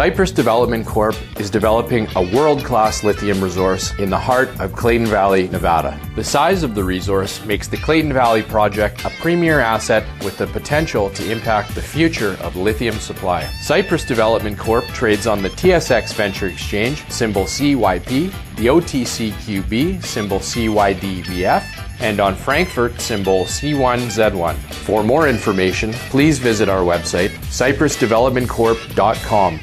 Cypress Development Corp. is developing a world-class lithium resource in the heart of Clayton Valley, Nevada. The size of the resource makes the Clayton Valley project a premier asset with the potential to impact the future of lithium supply. Cypress Development Corp. trades on the TSX Venture Exchange, symbol CYP, the OTCQB, symbol CYDVF, and on Frankfurt, symbol C1Z1. For more information, please visit our website, cypressdevelopmentcorp.com.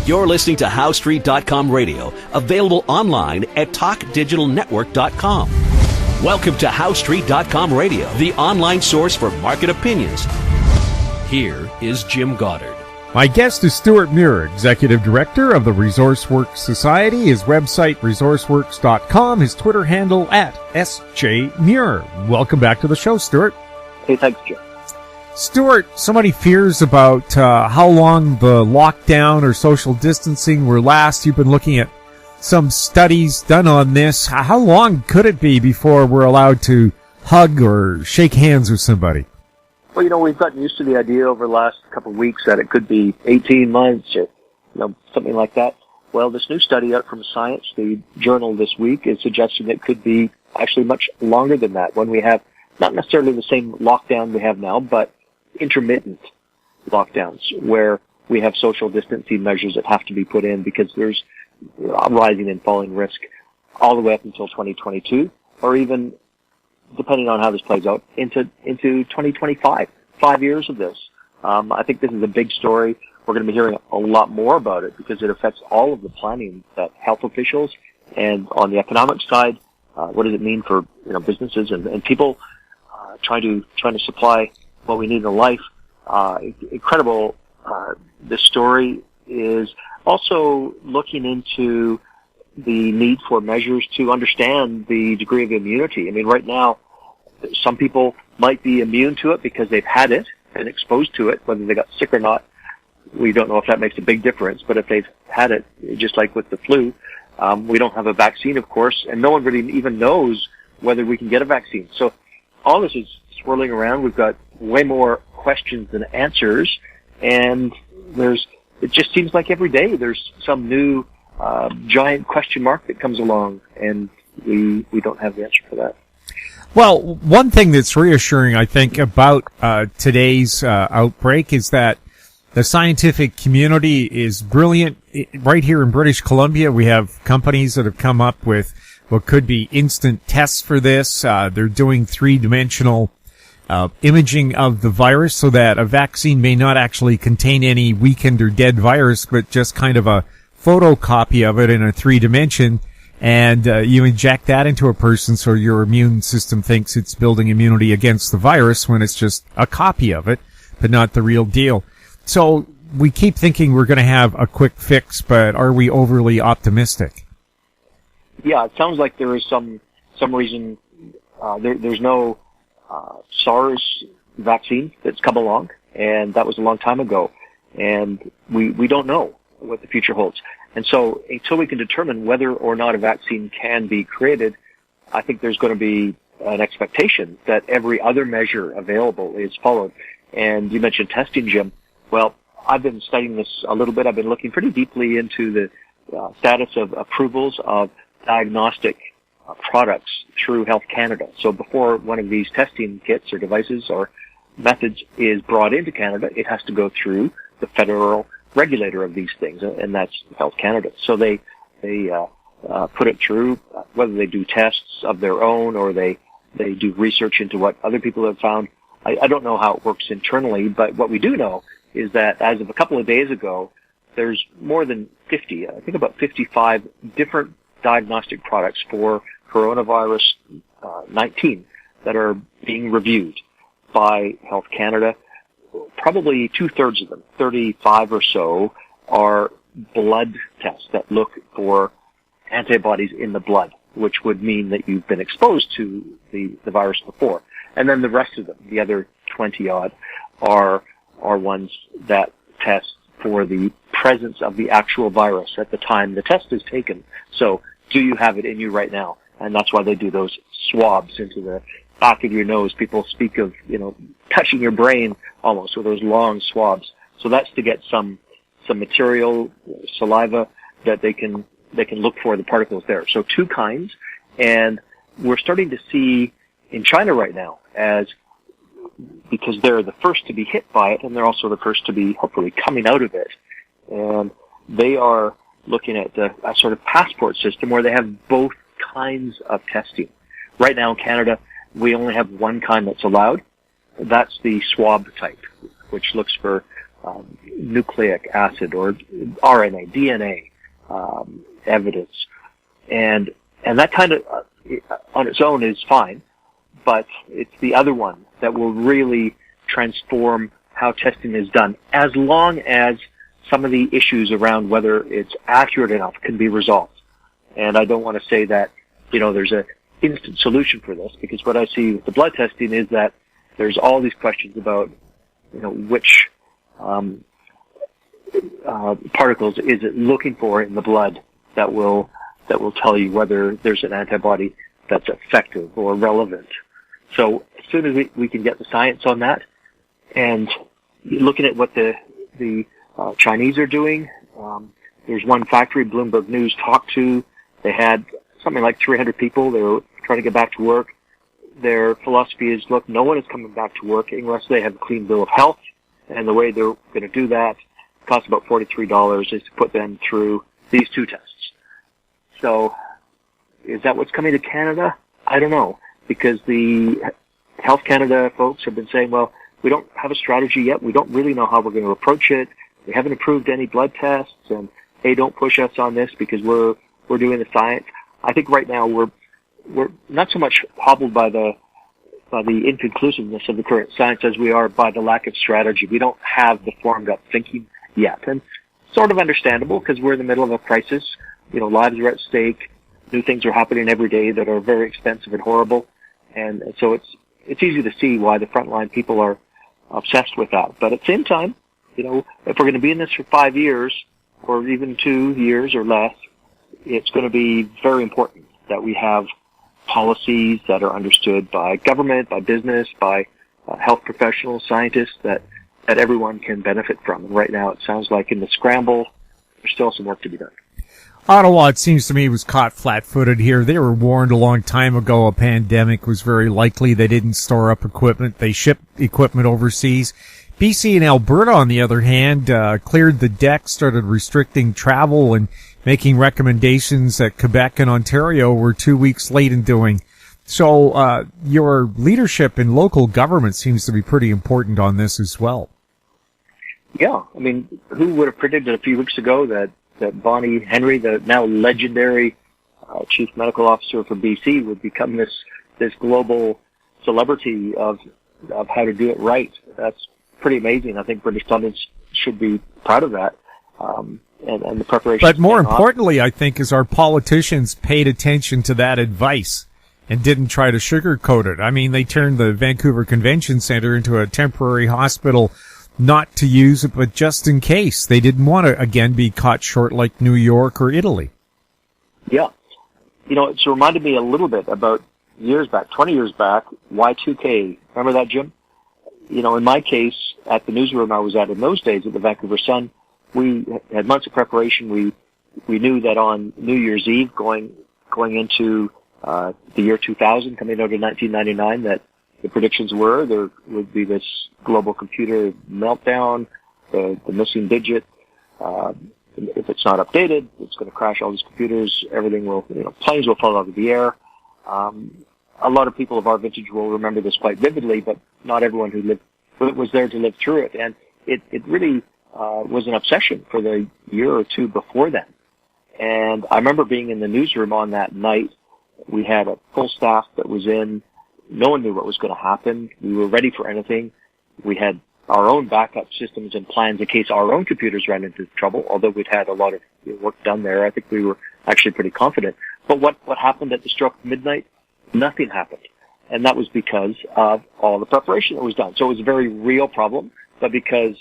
You're listening to HowStreet.com radio, available online at TalkDigitalNetwork.com. Welcome to HowStreet.com radio, the online source for market opinions. Here is Jim Goddard. My guest is Stewart Muir, Executive Director of the ResourceWorks Society. His website, resourceworks.com. His Twitter handle @SJMuir. Welcome back to the show, Stewart. Hey, thanks, Jim. Stewart, so many fears about how long the lockdown or social distancing will last. You've been looking at some studies done on this. How long could it be before we're allowed to hug or shake hands with somebody? Well, we've gotten used to the idea over the last couple of weeks that it could be 18 months or, something like that. Well, this new study out from Science, the journal this week, is suggesting it could be actually much longer than that when we have not necessarily the same lockdown we have now, but intermittent lockdowns where we have social distancing measures that have to be put in because there's a rising and falling risk all the way up until 2022 or even, depending on how this plays out, into 2025, 5 years of this. I think this is a big story. We're going to be hearing a lot more about it because it affects all of the planning that health officials and on the economic side, what does it mean for businesses and people trying to supply what we need in life. Incredible. This story is also looking into the need for measures to understand the degree of immunity. I mean, right now, some people might be immune to it because they've had it and exposed to it, whether they got sick or not. We don't know if that makes a big difference, but if they've had it, just like with the flu, we don't have a vaccine, of course, and no one really even knows whether we can get a vaccine. So all this is swirling around. We've got way more questions than answers, and it just seems like every day there's some new giant question mark that comes along, and we don't have the answer for that. Well, one thing that's reassuring, I think, about today's outbreak is that the scientific community is brilliant. Right here in British Columbia, we have companies that have come up with what could be instant tests for this. They're doing three-dimensional imaging of the virus so that a vaccine may not actually contain any weakened or dead virus, but just kind of a photocopy of it in a 3-dimension, and you inject that into a person so your immune system thinks it's building immunity against the virus when it's just a copy of it, but not the real deal. So we keep thinking we're going to have a quick fix, but are we overly optimistic? Yeah, it sounds like there is some reason. There's no SARS vaccine that's come along, and that was a long time ago, and we don't know what the future holds. And so until we can determine whether or not a vaccine can be created, I think there's going to be an expectation that every other measure available is followed. And you mentioned testing, Jim. Well, I've been studying this a little bit. I've been looking pretty deeply into the status of approvals of diagnostic products through Health Canada. So before one of these testing kits or devices or methods is brought into Canada, it has to go through the federal regulator of these things, and that's Health Canada. So they put it through, whether they do tests of their own or they do research into what other people have found. I don't know how it works internally, but what we do know is that as of a couple of days ago, there's more than 50, I think about 55 different diagnostic products for coronavirus 19 that are being reviewed by Health Canada. Probably 2/3 of them, 35 or so, are blood tests that look for antibodies in the blood, which would mean that you've been exposed to the virus before. And then the rest of them, the other 20 odd, are ones that test for the presence of the actual virus at the time the test is taken. So, do you have it in you right now? And that's why they do those swabs into the back of your nose. People speak of, touching your brain almost with those long swabs. So that's to get some some material, saliva, that they can look for the particles there. So 2 kinds, and we're starting to see in China right now, because they're the first to be hit by it, and they're also the first to be hopefully coming out of it. And they are looking at a sort of passport system where they have both kinds of testing. Right now in Canada, we only have one kind that's allowed. That's the swab type, which looks for nucleic acid or RNA, DNA evidence, and that kind of on its own is fine, but it's the other one that will really transform how testing is done, as long as some of the issues around whether it's accurate enough can be resolved. And I don't want to say that there's an instant solution for this, because what I see with the blood testing is that there's all these questions about which particles is it looking for in the blood that will tell you whether there's an antibody that's effective or relevant. So as soon as we can get the science on that, and looking at what the Chinese are doing, there's one factory Bloomberg News talked to. They had something like 300 people. They were trying to get back to work. Their philosophy is, look, no one is coming back to work unless they have a clean bill of health. And the way they're going to do that costs about $43 is to put them through these 2 tests. So is that what's coming to Canada? I don't know, because the Health Canada folks have been saying, well, we don't have a strategy yet. We don't really know how we're going to approach it. We haven't approved any blood tests, and hey, don't push us on this because we're doing the science. I think right now we're not so much hobbled by the inconclusiveness of the current science as we are by the lack of strategy. We don't have the formed up thinking yet, and sort of understandable because we're in the middle of a crisis. Lives are at stake. New things are happening every day that are very expensive and horrible, and so it's easy to see why the frontline people are obsessed with that. But at the same time, if we're going to be in this for 5 years or even 2 years or less, it's going to be very important that we have policies that are understood by government, by business, by health professionals, scientists, that everyone can benefit from. And right now it sounds like in the scramble, there's still some work to be done. Ottawa, it seems to me, was caught flat-footed here. They were warned a long time ago a pandemic was very likely. They didn't store up equipment. They shipped equipment overseas. BC and Alberta, on the other hand, cleared the deck, started restricting travel and making recommendations that Quebec and Ontario were 2 weeks late in doing. So your leadership in local government seems to be pretty important on this as well. Yeah, I mean, who would have predicted a few weeks ago that Bonnie Henry, the now legendary chief medical officer for BC, would become this global celebrity of how to do it right? That's pretty amazing. I think British Columbians should be proud of that. And the preparation. But more importantly, I think, is our politicians paid attention to that advice and didn't try to sugarcoat it. I mean, they turned the Vancouver Convention Center into a temporary hospital, not to use it, but just in case. They didn't want to, again, be caught short like New York or Italy. Yeah. It's reminded me a little bit about years back, 20 years back, Y2K. Remember that, Jim? In my case, at the newsroom I was at in those days at the Vancouver Sun, we had months of preparation. We knew that on New Year's Eve, going into the year 2000, coming out of 1999, that the predictions were there would be this global computer meltdown, the missing digit. If it's not updated, it's going to crash all these computers. Everything will, planes will fall out of the air. A lot of people of our vintage will remember this quite vividly, but not everyone who was there to live through it. And it really was an obsession for the year or two before then. And I remember being in the newsroom on that night. We had a full staff that was in. No one knew what was going to happen. We were ready for anything. We had our own backup systems and plans in case our own computers ran into trouble, although we'd had a lot of work done there. I think we were actually pretty confident. But what happened at the stroke of midnight? Nothing happened. And that was because of all the preparation that was done. So it was a very real problem, but because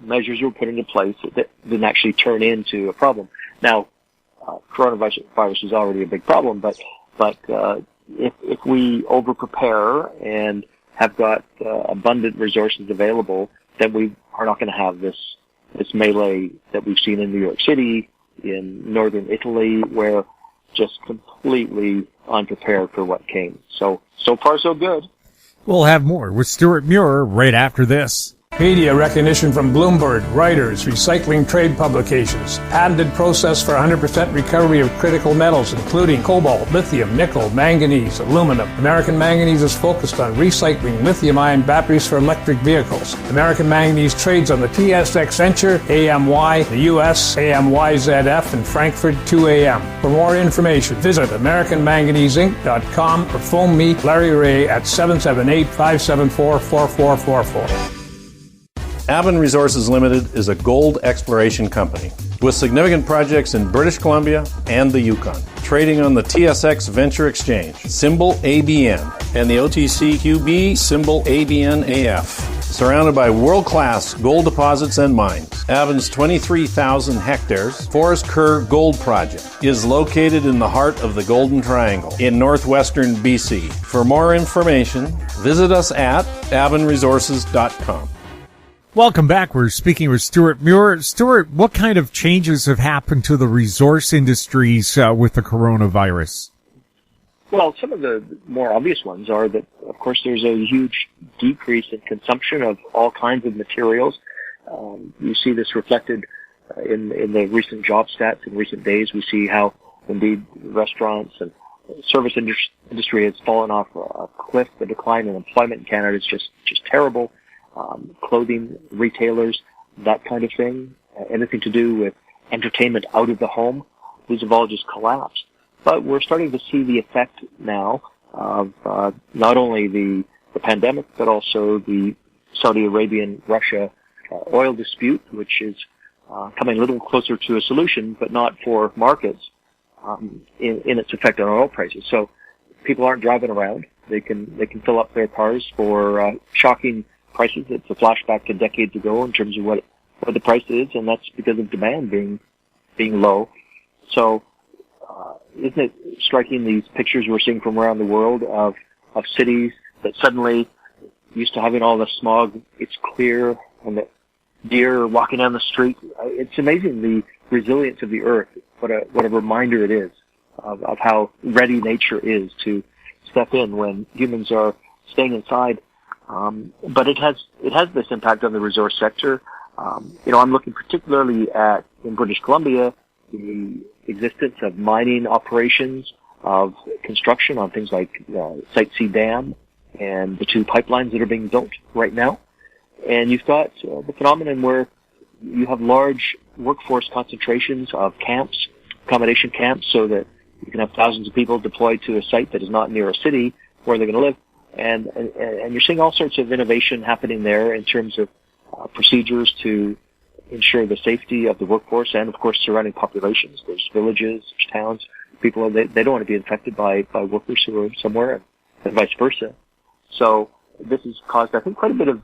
measures were put into place that didn't actually turn into a problem. Now, coronavirus is already a big problem, but if we over-prepare and have got abundant resources available, then we are not going to have this this melee that we've seen in New York City, in northern Italy, where just completely unprepared for what came. So far so good. We'll have more with Stewart Muir right after this. Media recognition from Bloomberg, Reuters, recycling trade publications, patented process for 100% recovery of critical metals, including cobalt, lithium, nickel, manganese, aluminum. American Manganese is focused on recycling lithium-ion batteries for electric vehicles. American Manganese trades on the TSX Venture, AMY, the US, AMYZF, and Frankfurt 2AM. For more information, visit AmericanManganeseInc.com or phone me, Larry Ray, at 778-574-4444. Avon Resources Limited is a gold exploration company with significant projects in British Columbia and the Yukon, trading on the TSX Venture Exchange, symbol ABN, and the OTCQB, symbol ABNAF. Surrounded by world-class gold deposits and mines, Avon's 23,000 hectares Forest Kerr Gold Project is located in the heart of the Golden Triangle in northwestern BC. For more information, visit us at avonresources.com. Welcome back. We're speaking with Stewart Muir. Stewart, what kind of changes have happened to the resource industries with the coronavirus? Well, some of the more obvious ones are that, of course, there's a huge decrease in consumption of all kinds of materials. You see this reflected in the recent job stats in recent days. We see how, indeed, restaurants and service industry has fallen off a cliff. The decline in employment in Canada is just terrible. Clothing, retailers, that kind of thing, anything to do with entertainment out of the home, these have all just collapsed. But we're starting to see the effect now of not only the pandemic, but also the Saudi Arabian-Russia oil dispute, which is coming a little closer to a solution, but not for markets in its effect on oil prices. So people aren't driving around. They can fill up their cars for shocking prices. It's a flashback to decades ago in terms of what the price is, and that's because of demand being low. So, isn't it striking, these pictures we're seeing from around the world of cities that suddenly used to having all the smog, it's clear, and the deer are walking down the street. It's amazing the resilience of the earth. What a reminder it is of how ready nature is to step in when humans are staying inside. But it has this impact on the resource sector. I'm looking particularly at, in British Columbia, the existence of mining operations, of construction on things like Site C Dam and the two pipelines that are being built right now. And you've got the phenomenon where you have large workforce concentrations of camps, accommodation camps, so that you can have thousands of people deployed to a site that is not near a city where they're going to live. And you're seeing all sorts of innovation happening there in terms of procedures to ensure the safety of the workforce and, of course, surrounding populations. There's villages, there's towns. People, they don't want to be infected by workers who are somewhere, and vice versa. So this has caused, I think, quite a bit of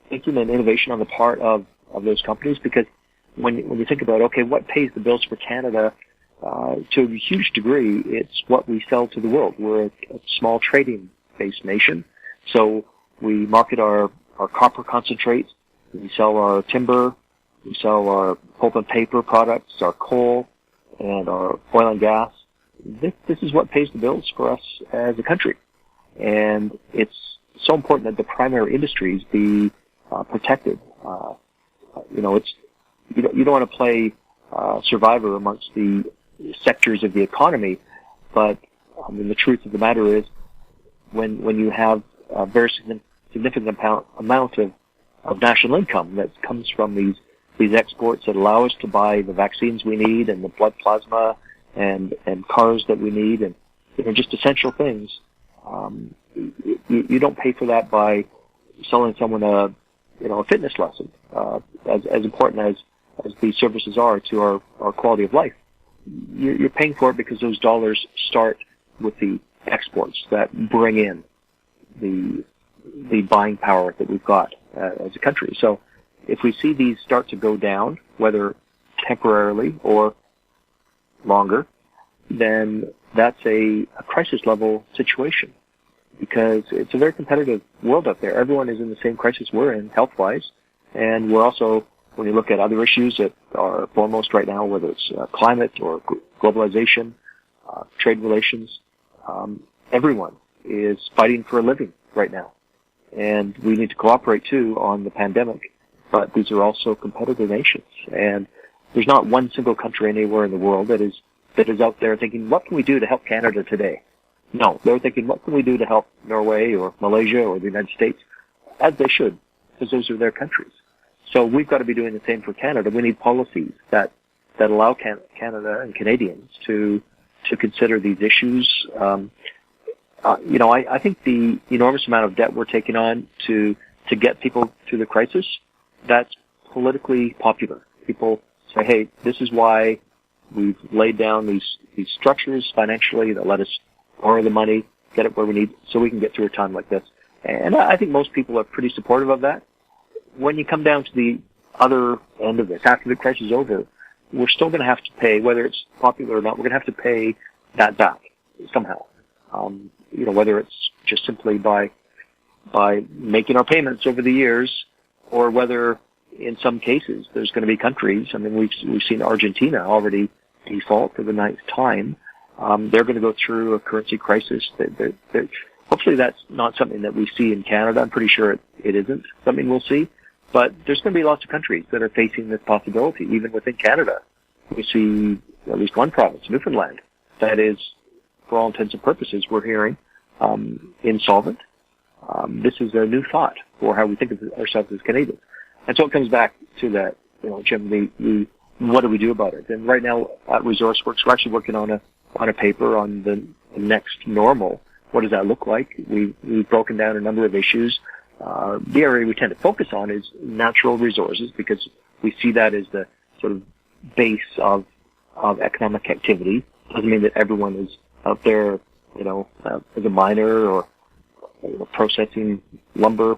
thinking and innovation on the part of those companies, because when you think about, okay, what pays the bills for Canada, to a huge degree, it's what we sell to the world. We're a small trading-based nation, so we market our copper concentrates, we sell our timber, we sell our pulp and paper products, our coal, and our oil and gas. This is what pays the bills for us as a country. And it's so important that the primary industries be protected. You don't want to play survivor amongst the sectors of the economy, but the truth of the matter is, when you have a very significant amount of national income that comes from these exports that allow us to buy the vaccines we need and the blood plasma and cars that we need and just essential things. You don't pay for that by selling someone a fitness lesson, as important as these services are to our quality of life. You're paying for it because those dollars start with the exports that bring in the buying power that we've got as a country. So if we see these start to go down, whether temporarily or longer, then that's a crisis level situation, because it's a very competitive world out there. Everyone is in the same crisis we're in, health-wise, and we're also when you look at other issues that are foremost right now, whether it's climate or globalization, trade relations, everyone is fighting for a living right now. And we need to cooperate, too, on the pandemic. But these are also competitive nations. And there's not one single country anywhere in the world that is out there thinking, what can we do to help Canada today? No, they're thinking, what can we do to help Norway or Malaysia or the United States? As they should, because those are their countries. So we've got to be doing the same for Canada. We need policies that allow Canada and Canadians to consider these issues. I think the enormous amount of debt we're taking on to get people through the crisis, that's politically popular. People say, hey, this is why we've laid down these structures financially that let us borrow the money, get it where we need, so we can get through a time like this. And I think most people are pretty supportive of that. When you come down to the other end of this, after the crisis is over, we're still going to have to pay, whether it's popular or not, we're going to have to pay that back somehow. Whether it's just simply by making our payments over the years, or whether in some cases there's going to be countries. I mean, we've seen Argentina already default for the 9th time. They're going to go through a currency crisis. Hopefully that's not something that we see in Canada. I'm pretty sure it isn't something we'll see. But there's going to be lots of countries that are facing this possibility. Even within Canada, we see at least one province, Newfoundland, that is, for all intents and purposes, we're hearing, insolvent. This is a new thought for how we think of ourselves as Canadians. And so it comes back to that, Jim, what do we do about it? And right now at ResourceWorks, we're actually working on a paper on the next normal. What does that look like? We've broken down a number of issues. The area we tend to focus on is natural resources, because we see that as the sort of base of economic activity. Doesn't mean that everyone is out there, as a miner or processing lumber.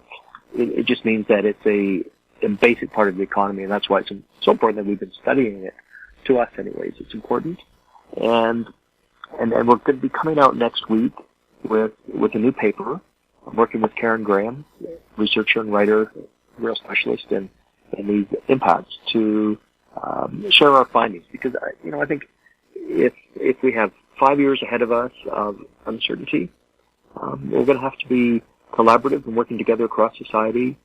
It just means that it's a basic part of the economy, and that's why it's so important that we've been studying it. To us, anyways, it's important. And we're going to be coming out next week with a new paper. I'm working with Karen Graham, researcher and writer, real specialist in these impacts, to share our findings. Because I think if we have 5 years ahead of us of uncertainty, we're going to have to be collaborative and working together across society,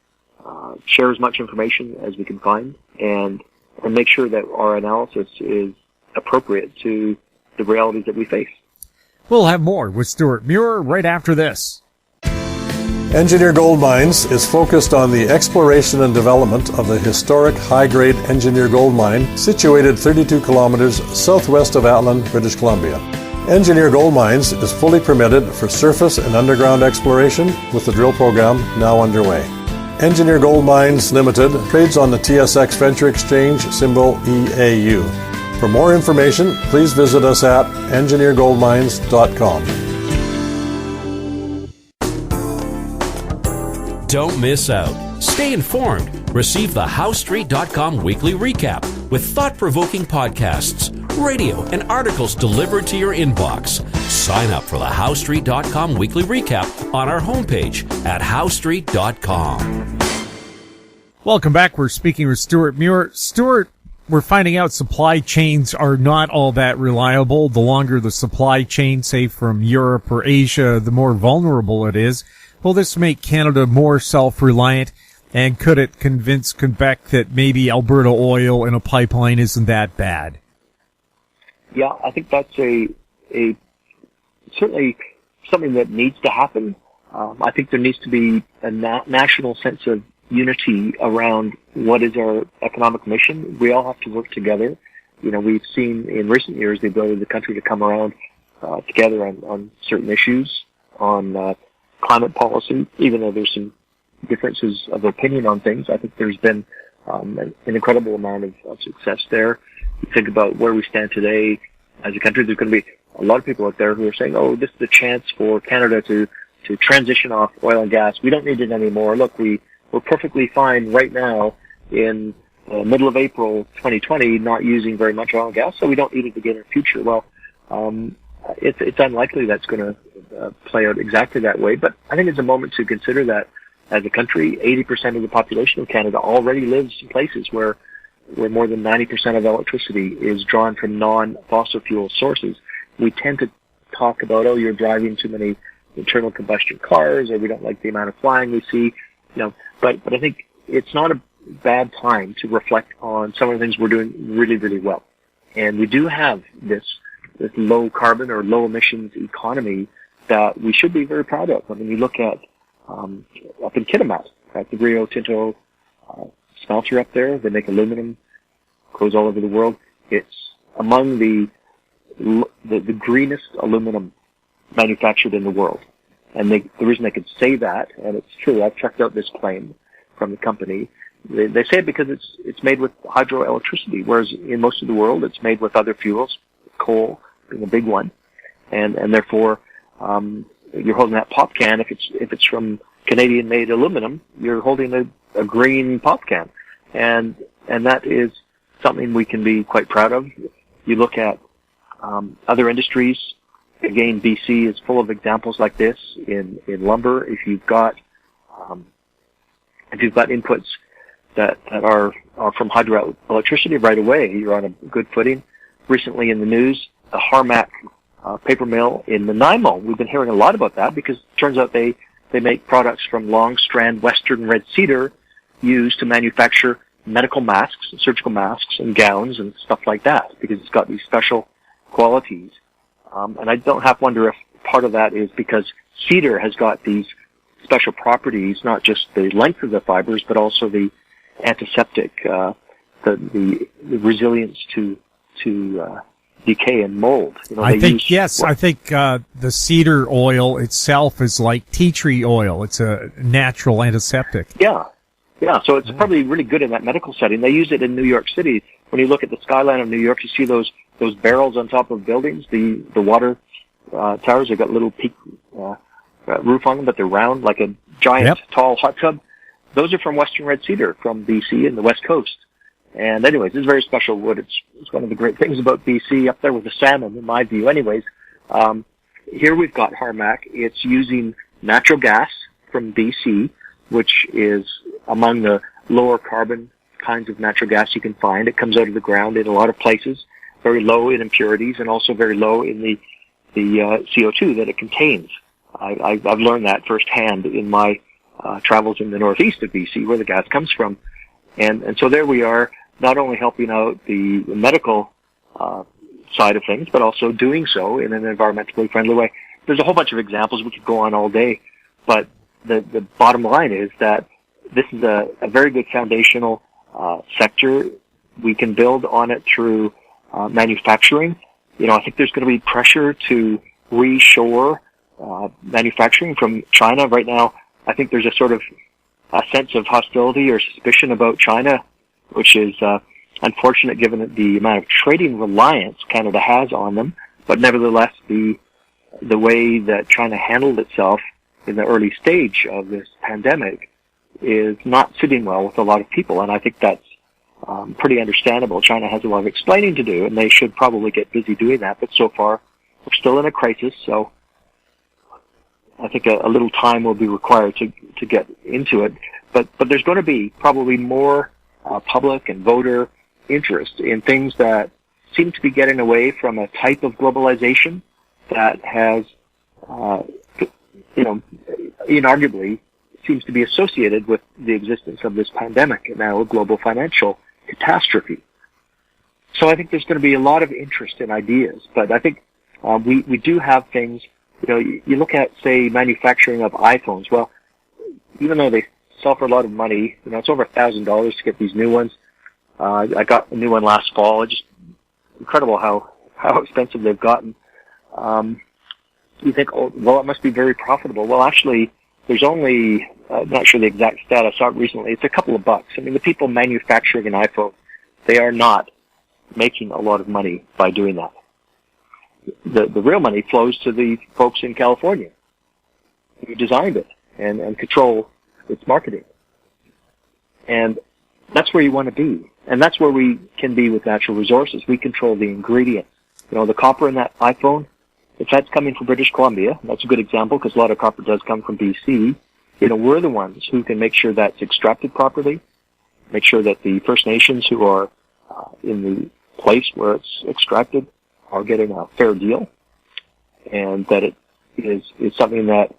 share as much information as we can find, and make sure that our analysis is appropriate to the realities that we face. We'll have more with Stewart Muir right after this. Engineer Gold Mines is focused on the exploration and development of the historic high-grade Engineer Gold Mine situated 32 kilometers southwest of Atlan, British Columbia. Engineer Gold Mines is fully permitted for surface and underground exploration, with the drill program now underway. Engineer Gold Mines Limited trades on the TSX Venture Exchange, symbol EAU. For more information, please visit us at engineergoldmines.com. Don't miss out. Stay informed. Receive the HowStreet.com weekly recap with thought-provoking podcasts, radio, and articles delivered to your inbox. Sign up for the HowStreet.com weekly recap on our homepage at HowStreet.com. Welcome back. We're speaking with Stewart Muir. Stewart, we're finding out supply chains are not all that reliable. The longer the supply chain, say from Europe or Asia, the more vulnerable it is. Will this make Canada more self-reliant? And could it convince Quebec that maybe Alberta oil in a pipeline isn't that bad? Yeah, I think that's certainly something that needs to happen. I think there needs to be a national sense of unity around what is our economic mission. We all have to work together. We've seen in recent years the ability of the country to come around together on certain issues, on climate policy, even though there's some differences of opinion on things. I think there's been an incredible amount of success there. You think about where we stand today as a country, there's going to be a lot of people out there who are saying, oh, this is a chance for Canada to transition off oil and gas. We don't need it anymore. Look, we're perfectly fine right now in the middle of April 2020 not using very much oil and gas, so we don't need it again in the future. Well, it's unlikely that's going to play out exactly that way, but I think it's a moment to consider that as a country. 80% of the population of Canada already lives in places where more than 90% of electricity is drawn from non-fossil fuel sources. We tend to talk about, oh, you're driving too many internal combustion cars, or we don't like the amount of flying we see, but I think it's not a bad time to reflect on some of the things we're doing really, really well. And we do have this low carbon or low emissions economy that we should be very proud of. I mean, you look at up in Kitimat, at the Rio Tinto smelter up there. They make aluminum, goes all over the world. It's among the greenest aluminum manufactured in the world. And the reason they could say that, and it's true, I've checked out this claim from the company. They say it because it's made with hydroelectricity, whereas in most of the world it's made with other fuels, coal being a big one, and therefore you're holding that pop can. If it's from Canadian-made aluminum, you're holding a green pop can, and that is something we can be quite proud of. You look at other industries. Again, BC is full of examples like this in lumber. If you've got inputs that are from hydroelectricity right away, you're on a good footing. Recently in the news, the Harmac paper mill in Nanaimo, we've been hearing a lot about that because it turns out they make products from long strand western red cedar used to manufacture medical masks, surgical masks and gowns and stuff like that, because it's got these special qualities. And I don't half wonder if part of that is because cedar has got these special properties, not just the length of the fibers, but also the antiseptic, the resilience to decay and mold. I think the cedar oil itself is like tea tree oil. It's a natural antiseptic. Yeah. So it's probably really good in that medical setting. They use it in New York City. When you look at the skyline of New York, you see those barrels on top of buildings, the water towers. They've got a little peak roof on them, but they're round like a giant, tall hot tub. Those are from western red cedar from BC and the West Coast. And anyways, this is very special wood. It's one of the great things about BC, up there with the salmon, in my view. Anyways, here we've got Harmac. It's using natural gas from BC, which is among the lower carbon kinds of natural gas you can find. It comes out of the ground in a lot of places, very low in impurities, and also very low in the CO2 that it contains. I've learned that firsthand in my travels in the northeast of BC, where the gas comes from. And so there we are, not only helping out the medical side of things, but also doing so in an environmentally friendly way. There's a whole bunch of examples. We could go on all day, but the bottom line is that this is a very good foundational sector. We can build on it through manufacturing. I think there's going to be pressure to reshore manufacturing from China. Right now, I think there's a sort of a sense of hostility or suspicion about China, which is unfortunate given the amount of trading reliance Canada has on them. But nevertheless, the way that China handled itself in the early stage of this pandemic is not sitting well with a lot of people, and I think that's pretty understandable. China has a lot of explaining to do, and they should probably get busy doing that, but so far we're still in a crisis, so I think a little time will be required to get into it. But there's going to be probably more public and voter interest in things that seem to be getting away from a type of globalization that has, inarguably seems to be associated with the existence of this pandemic and now a global financial catastrophe. So I think there's going to be a lot of interest in ideas, but I think we do have things. You look at, say, manufacturing of iPhones. Well, even though they sell for a lot of money, it's over $1,000 to get these new ones. I got a new one last fall. It's just incredible how expensive they've gotten. You think, oh, well, it must be very profitable. Well, actually, there's only, I'm not sure the exact stat, I saw it recently, it's a couple of bucks. I mean, the people manufacturing an iPhone, they are not making a lot of money by doing that. The real money flows to the folks in California who designed it and control its marketing. And that's where you want to be. And that's where we can be with natural resources. We control the ingredients. The copper in that iPhone, if that's coming from British Columbia, that's a good example because a lot of copper does come from BC. we're the ones who can make sure that's extracted properly, make sure that the First Nations who are in the place where it's extracted are getting a fair deal, and that it is something that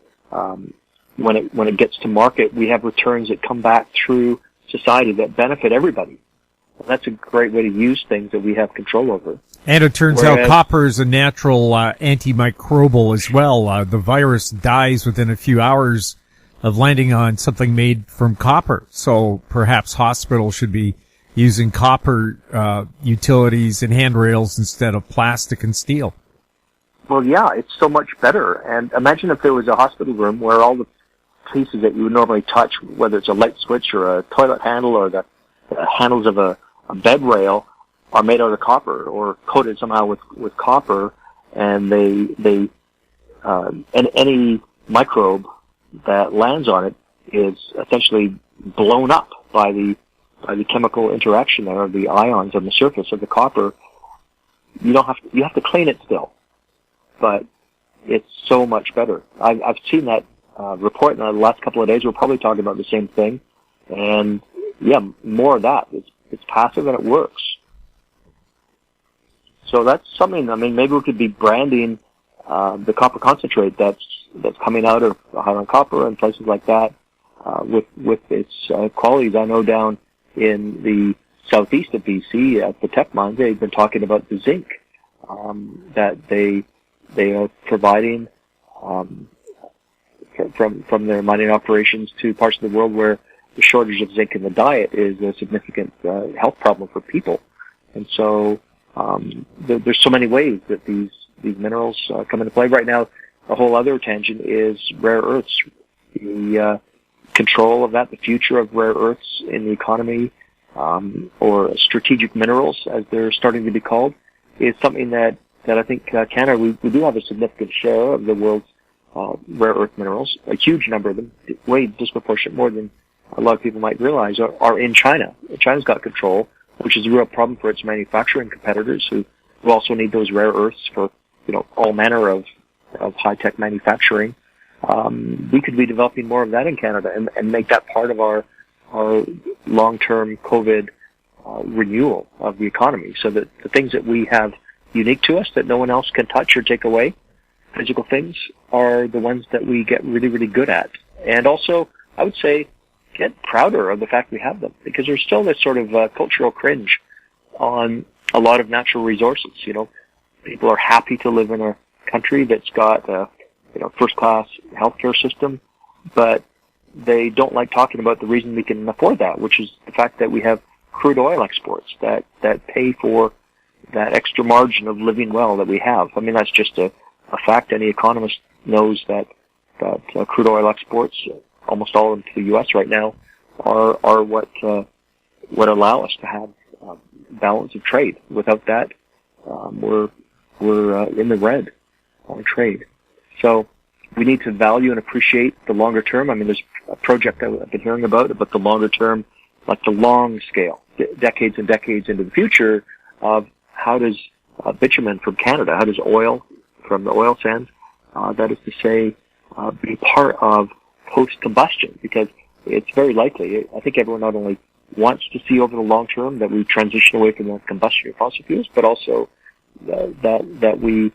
when it gets to market, we have returns that come back through society that benefit everybody. And that's a great way to use things that we have control over. And it turns out copper is a natural antimicrobial as well. The virus dies within a few hours of landing on something made from copper. So perhaps hospitals should be using copper utilities and handrails instead of plastic and steel. Well, yeah, it's so much better. And imagine if there was a hospital room where all the pieces that you would normally touch, whether it's a light switch or a toilet handle or the handles of a bed rail, are made out of copper or coated somehow with copper, and and any microbe that lands on it is essentially blown up by the chemical interaction there of the ions on the surface of the copper. You have to clean it still, but it's so much better. I've seen that report in the last couple of days. We're probably talking about the same thing, and yeah, more of that. It's passive and it works. So that's something. I mean, maybe we could be branding the copper concentrate that's coming out of Highland Copper and places like that with its qualities. I know down in the southeast of BC at the Tech mines, they've been talking about the zinc that they are providing from their mining operations to parts of the world where the shortage of zinc in the diet is a significant health problem for people. And so there's so many ways that these minerals come into play. Right now, a whole other tangent is rare earths. The control of that, the future of rare earths in the economy, or strategic minerals, as they're starting to be called, is something that I think Canada, we do have a significant share of the world's rare earth minerals. A huge number of them, way disproportionate, more than a lot of people might realize, are in China. China's got control, which is a real problem for its manufacturing competitors who also need those rare earths for, all manner of high-tech manufacturing. We could be developing more of that in Canada and make that part of our long-term COVID renewal of the economy, so that the things that we have unique to us that no one else can touch or take away, physical things, are the ones that we get really, really good at. And also, I would say, get prouder of the fact we have them, because there's still this sort of cultural cringe on a lot of natural resources. People are happy to live in a country that's got a first-class healthcare system, but they don't like talking about the reason we can afford that, which is the fact that we have crude oil exports that pay for that extra margin of living well that we have. I mean, that's just a fact. Any economist knows that crude oil exports, almost all of them to the U.S. right now, are what allow us to have balance of trade. Without that, we're in the red on trade. So we need to value and appreciate the longer term. I mean, there's a project I've been hearing about the longer term, like the long scale, decades and decades into the future, of how does bitumen from Canada, how does oil from the oil sands, that is to say, be part of post-combustion, because it's very likely, I think everyone not only wants to see over the long term that we transition away from the combustion of fossil fuels, but also that we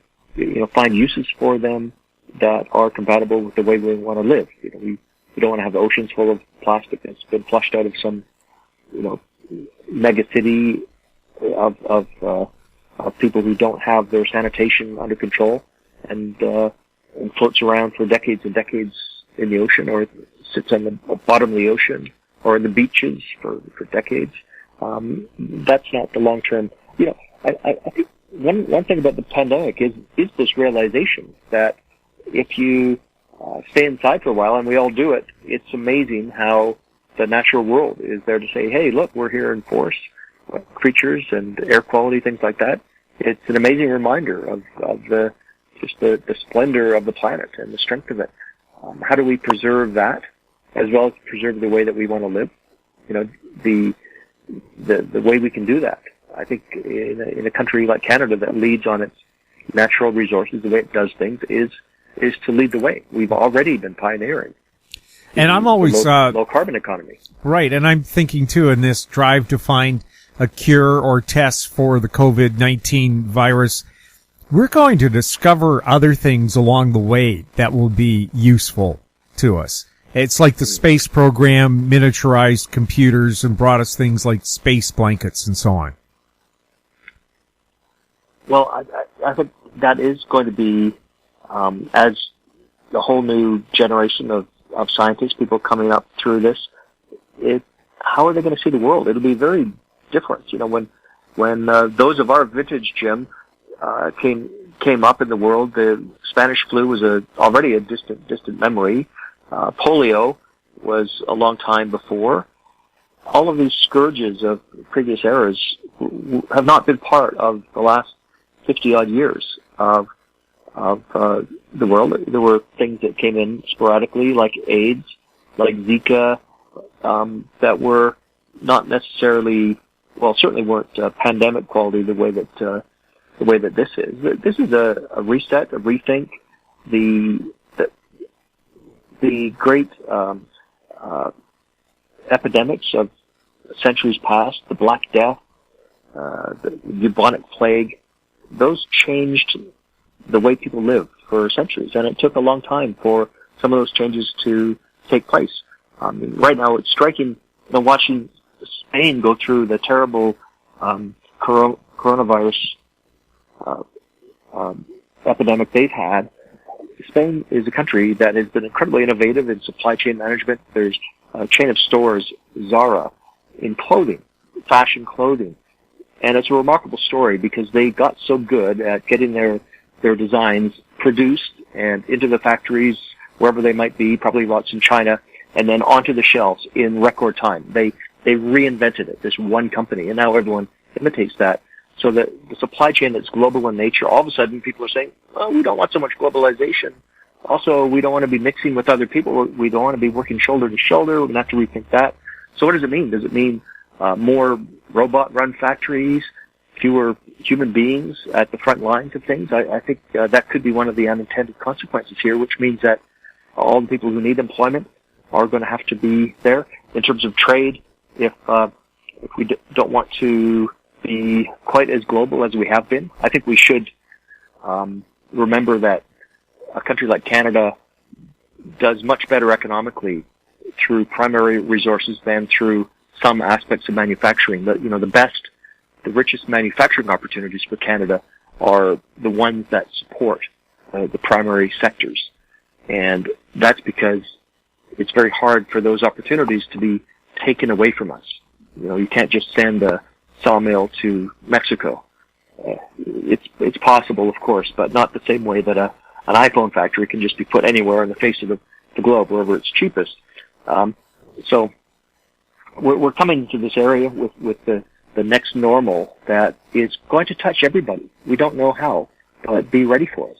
find uses for them that are compatible with the way we want to live. We don't want to have the oceans full of plastic that's been flushed out of some mega city of people who don't have their sanitation under control and floats around for decades and decades in the ocean, or sits on the bottom of the ocean or in the beaches for decades. That's not the long term. I think one thing about the pandemic is this realization that if you stay inside for a while, and we all do it, it's amazing how the natural world is there to say, hey, look, we're here in force, creatures and air quality, things like that. It's an amazing reminder of the splendor of the planet and the strength of it. How do we preserve that, as well as preserve the way that we want to live? The way we can do that, I think, in a country like Canada that leads on its natural resources, the way it does things is to lead the way. We've already been pioneering. And I'm always low carbon economy. Right, and I'm thinking too in this drive to find a cure or test for the COVID-19 virus, we're going to discover other things along the way that will be useful to us. It's like the space program miniaturized computers and brought us things like space blankets and so on. Well, I think that is going to be, as the whole new generation of scientists, people coming up through this, how are they going to see the world? It'll be very different. You know, when those of our vintage, Jim, came up in the world, the Spanish flu was already a distant memory. Polio was a long time before. All of these scourges of previous eras have not been part of the last 50-odd years of the world. There were things that came in sporadically, like AIDS, like Zika, that were not necessarily, well, certainly weren't pandemic quality the way that this is. This is a reset, a rethink. The great epidemics of centuries past, the Black Death, the bubonic plague, those changed the way people lived for centuries, and it took a long time for some of those changes to take place. Right now, it's striking, watching Spain go through the terrible coronavirus epidemic they've had. Spain is a country that has been incredibly innovative in supply chain management. There's a chain of stores, Zara, in clothing, fashion clothing. And it's a remarkable story because they got so good at getting their designs produced and into the factories, wherever they might be, probably lots in China, and then onto the shelves in record time. They reinvented it, this one company, and now everyone imitates that. So that the supply chain that's global in nature, all of a sudden people are saying, well, we don't want so much globalization. Also, we don't want to be mixing with other people. We don't want to be working shoulder to shoulder. We're going to have to rethink that. So what does it mean? Does it mean more robot-run factories, fewer human beings at the front lines of things? I think that could be one of the unintended consequences here, which means that all the people who need employment are going to have to be there. In terms of trade, if we don't want to be quite as global as we have been, I think we should remember that a country like Canada does much better economically through primary resources than through some aspects of manufacturing. The richest manufacturing opportunities for Canada are the ones that support the primary sectors. And that's because it's very hard for those opportunities to be taken away from us. You can't just send a sawmill to Mexico. It's possible, of course, but not the same way that an iPhone factory can just be put anywhere on the face of the globe, wherever it's cheapest. So we're coming to this area with the next normal that is going to touch everybody. We don't know how, but be ready for it.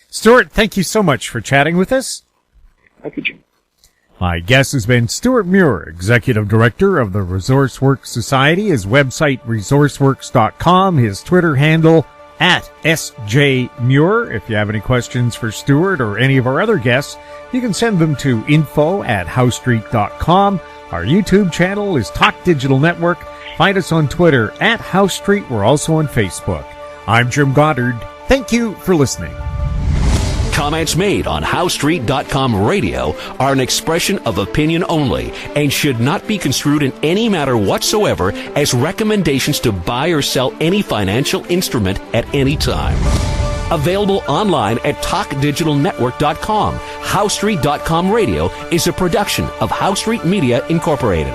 Stewart, thank you so much for chatting with us. Thank you, Jim. My guest has been Stewart Muir, Executive Director of the ResourceWorks Society. His website, resourceworks.com. His Twitter handle, @SJMuir. If you have any questions for Stewart or any of our other guests, you can send them to info@housestreet.com. Our YouTube channel is Talk Digital Network. Find us on Twitter @Housestreet. We're also on Facebook. I'm Jim Goddard. Thank you for listening. Comments made on HoweStreet.com radio are an expression of opinion only and should not be construed in any matter whatsoever as recommendations to buy or sell any financial instrument at any time. Available online at TalkDigitalNetwork.com. HoweStreet.com radio is a production of House Street Media Incorporated.